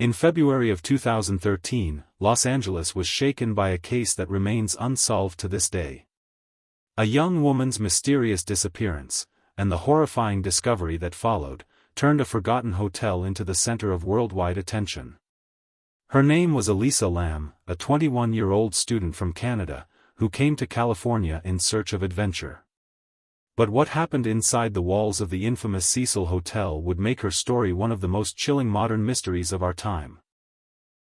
In February of 2013, Los Angeles was shaken by a case that remains unsolved to this day. A young woman's mysterious disappearance, and the horrifying discovery that followed, turned a forgotten hotel into the center of worldwide attention. Her name was Elisa Lam, a 21-year-old student from Canada, who came to California in search of adventure. But what happened inside the walls of the infamous Cecil Hotel would make her story one of the most chilling modern mysteries of our time.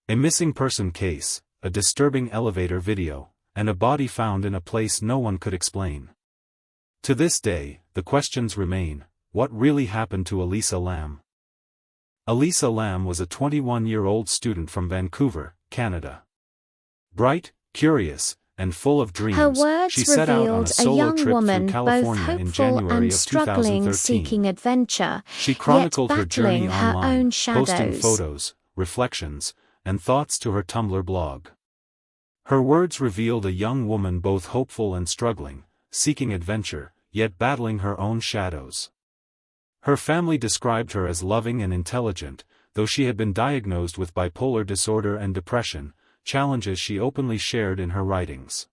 A missing person case, a disturbing elevator video, and a body found in a place no one could explain. To this day, the questions remain: what really happened to Elisa Lam? Elisa Lam was a 21-year-old student from Vancouver, Canada. Bright, curious, and full of dreams, her words she set out on a revealed a solo young trip woman through California both in hopeful January and of struggling, 2013. seeking adventure, She chronicled yet her journey battling her online, own posting shadows. photos, reflections, and thoughts to her Tumblr blog. Her words revealed a young woman both hopeful and struggling, seeking adventure, yet battling her own shadows. Her family described her as loving and intelligent, though she had been diagnosed with bipolar disorder and depression, challenges she openly shared in her writings.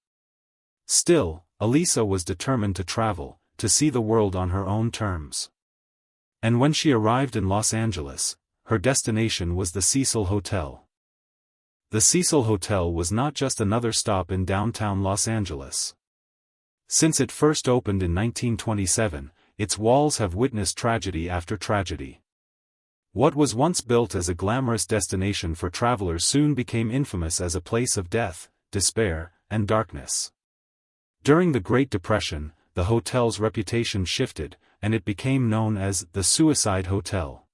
Still, Elisa was determined to travel, to see the world on her own terms. And when she arrived in Los Angeles, her destination was the Cecil Hotel. The Cecil Hotel was not just another stop in downtown Los Angeles. Since it first opened in 1927, its walls have witnessed tragedy after tragedy. What was once built as a glamorous destination for travelers soon became infamous as a place of death, despair, and darkness. During the Great Depression, the hotel's reputation shifted, and it became known as the Suicide Hotel.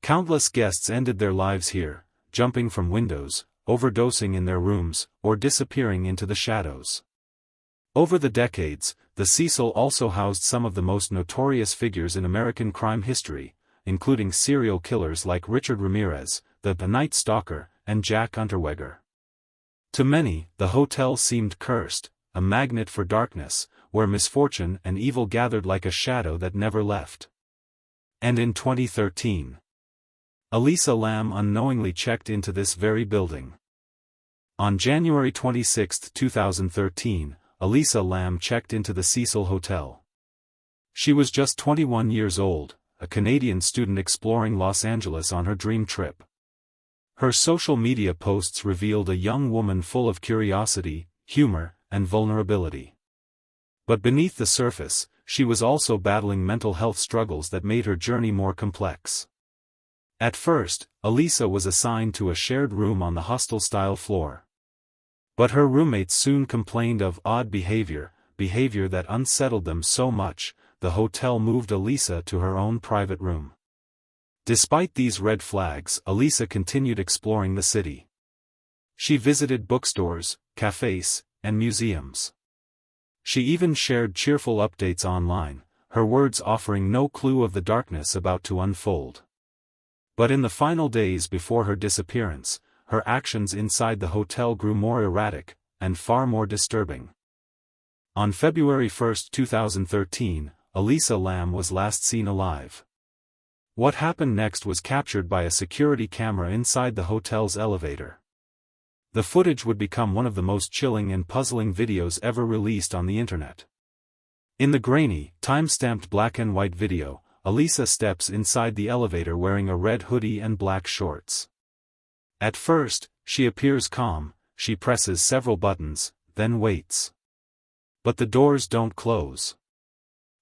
Countless guests ended their lives here, jumping from windows, overdosing in their rooms, or disappearing into the shadows. Over the decades, the Cecil also housed some of the most notorious figures in American crime history, including serial killers like Richard Ramirez, the Night Stalker, and Jack Unterweger. To many, the hotel seemed cursed, a magnet for darkness, where misfortune and evil gathered like a shadow that never left. And in 2013, Elisa Lam unknowingly checked into this very building. On January 26, 2013, Elisa Lam checked into the Cecil Hotel. She was just 21 years old, a Canadian student exploring Los Angeles on her dream trip. Her social media posts revealed a young woman full of curiosity, humor, and vulnerability. But beneath the surface, she was also battling mental health struggles that made her journey more complex. At first, Elisa was assigned to a shared room on the hostel-style floor. But her roommates soon complained of odd behavior that unsettled them so much, the hotel moved Elisa to her own private room. Despite these red flags, Elisa continued exploring the city. She visited bookstores, cafes, and museums. She even shared cheerful updates online, her words offering no clue of the darkness about to unfold. But in the final days before her disappearance, her actions inside the hotel grew more erratic, and far more disturbing. On February 1, 2013, Elisa Lam was last seen alive. What happened next was captured by a security camera inside the hotel's elevator. The footage would become one of the most chilling and puzzling videos ever released on the internet. In the grainy, time-stamped black and white video, Elisa steps inside the elevator wearing a red hoodie and black shorts. At first, she appears calm, she presses several buttons, then waits. But the doors don't close.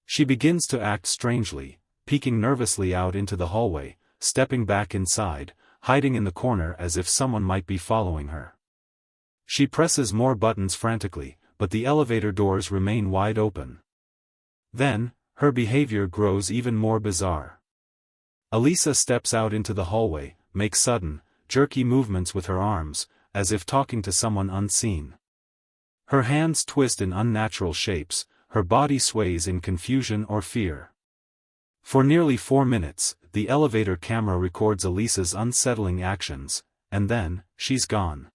She begins to act strangely, peeking nervously out into the hallway, stepping back inside, hiding in the corner as if someone might be following her. She presses more buttons frantically, but the elevator doors remain wide open. Then, her behavior grows even more bizarre. Elisa steps out into the hallway, makes sudden, jerky movements with her arms, as if talking to someone unseen. Her hands twist in unnatural shapes, her body sways in confusion or fear. For nearly 4 minutes, the elevator camera records Elisa's unsettling actions, and then, she's gone.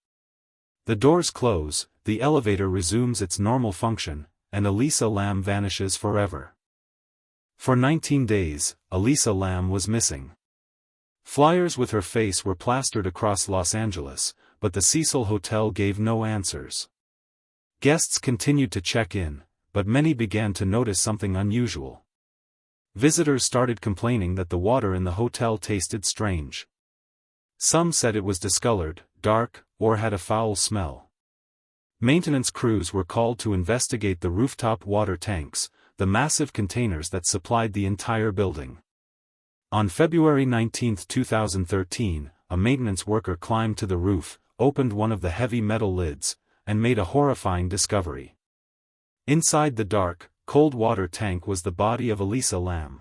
The doors close, the elevator resumes its normal function, and Elisa Lam vanishes forever. For 19 days, Elisa Lam was missing. Flyers with her face were plastered across Los Angeles, but the Cecil Hotel gave no answers. Guests continued to check in, but many began to notice something unusual. Visitors started complaining that the water in the hotel tasted strange. Some said it was discolored, dark, or had a foul smell. Maintenance crews were called to investigate the rooftop water tanks, the massive containers that supplied the entire building. On February 19, 2013, a maintenance worker climbed to the roof, opened one of the heavy metal lids, and made a horrifying discovery. Inside the dark, cold water tank was the body of Elisa Lam.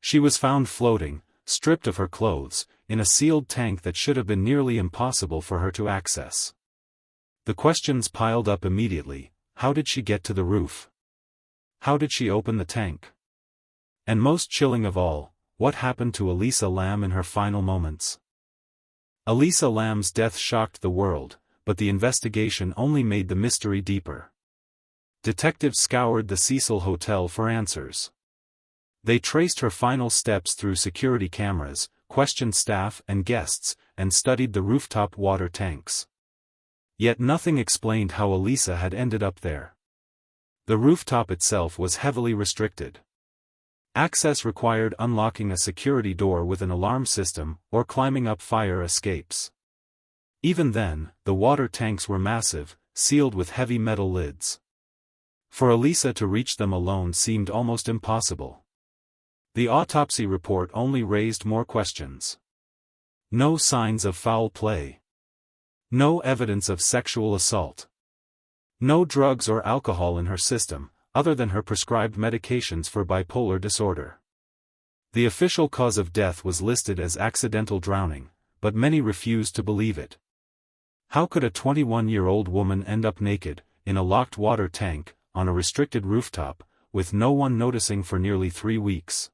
She was found floating, stripped of her clothes, in a sealed tank that should have been nearly impossible for her to access. The questions piled up immediately: how did she get to the roof? How did she open the tank? And most chilling of all, what happened to Elisa Lam in her final moments? Elisa Lam's death shocked the world, but the investigation only made the mystery deeper. Detectives scoured the Cecil Hotel for answers. They traced her final steps through security cameras, questioned staff and guests, and studied the rooftop water tanks. Yet nothing explained how Elisa had ended up there. The rooftop itself was heavily restricted. Access required unlocking a security door with an alarm system or climbing up fire escapes. Even then, the water tanks were massive, sealed with heavy metal lids. For Elisa to reach them alone seemed almost impossible. The autopsy report only raised more questions. No signs of foul play. No evidence of sexual assault. No drugs or alcohol in her system, other than her prescribed medications for bipolar disorder. The official cause of death was listed as accidental drowning, but many refused to believe it. How could a 21-year-old woman end up naked, in a locked water tank, on a restricted rooftop, with no one noticing for nearly 3 weeks?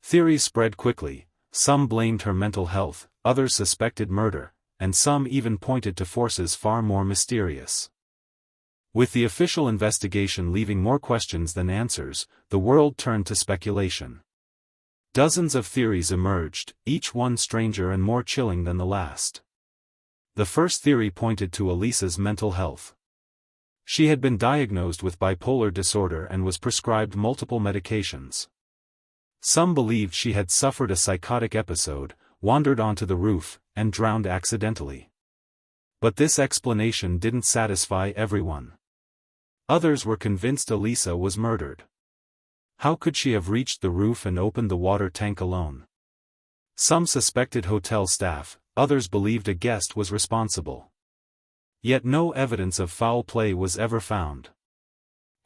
Theories spread quickly. Some blamed her mental health, others suspected murder, and some even pointed to forces far more mysterious. With the official investigation leaving more questions than answers, the world turned to speculation. Dozens of theories emerged, each one stranger and more chilling than the last. The first theory pointed to Elisa's mental health. She had been diagnosed with bipolar disorder and was prescribed multiple medications. Some believed she had suffered a psychotic episode, wandered onto the roof, and drowned accidentally. But this explanation didn't satisfy everyone. Others were convinced Elisa was murdered. How could she have reached the roof and opened the water tank alone? Some suspected hotel staff, others believed a guest was responsible. Yet no evidence of foul play was ever found.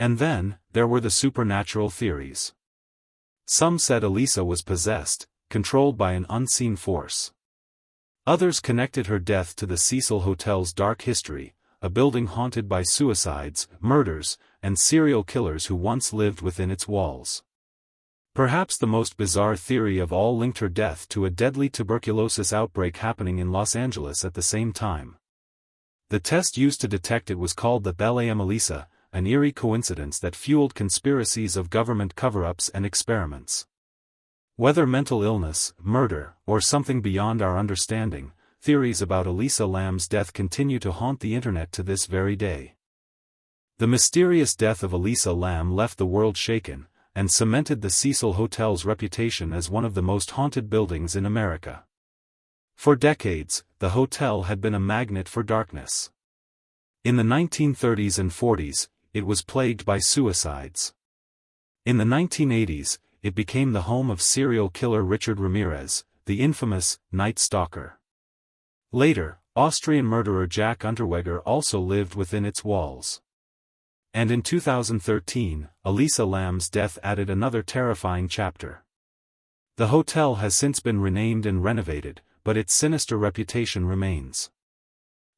And then, there were the supernatural theories. Some said Elisa was possessed, controlled by an unseen force. Others connected her death to the Cecil Hotel's dark history, a building haunted by suicides, murders, and serial killers who once lived within its walls. Perhaps the most bizarre theory of all linked her death to a deadly tuberculosis outbreak happening in Los Angeles at the same time. The test used to detect it was called the Belle-Am Elisa, an eerie coincidence that fueled conspiracies of government cover-ups and experiments. Whether mental illness, murder, or something beyond our understanding, theories about Elisa Lam's death continue to haunt the internet to this very day. The mysterious death of Elisa Lam left the world shaken, and cemented the Cecil Hotel's reputation as one of the most haunted buildings in America. For decades, the hotel had been a magnet for darkness. In the 1930s and 40s, it was plagued by suicides. In the 1980s, it became the home of serial killer Richard Ramirez, the infamous Night Stalker. Later, Austrian murderer Jack Unterweger also lived within its walls. And in 2013, Elisa Lam's death added another terrifying chapter. The hotel has since been renamed and renovated, but its sinister reputation remains.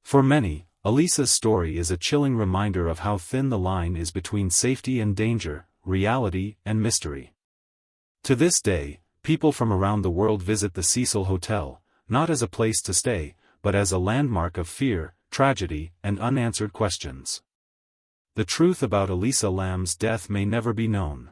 For many, Elisa's story is a chilling reminder of how thin the line is between safety and danger, reality and mystery. To this day, people from around the world visit the Cecil Hotel, not as a place to stay, but as a landmark of fear, tragedy, and unanswered questions. The truth about Elisa Lam's death may never be known.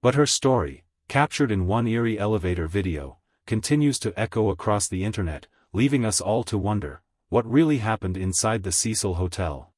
But her story, captured in one eerie elevator video, continues to echo across the internet, leaving us all to wonder, what really happened inside the Cecil Hotel.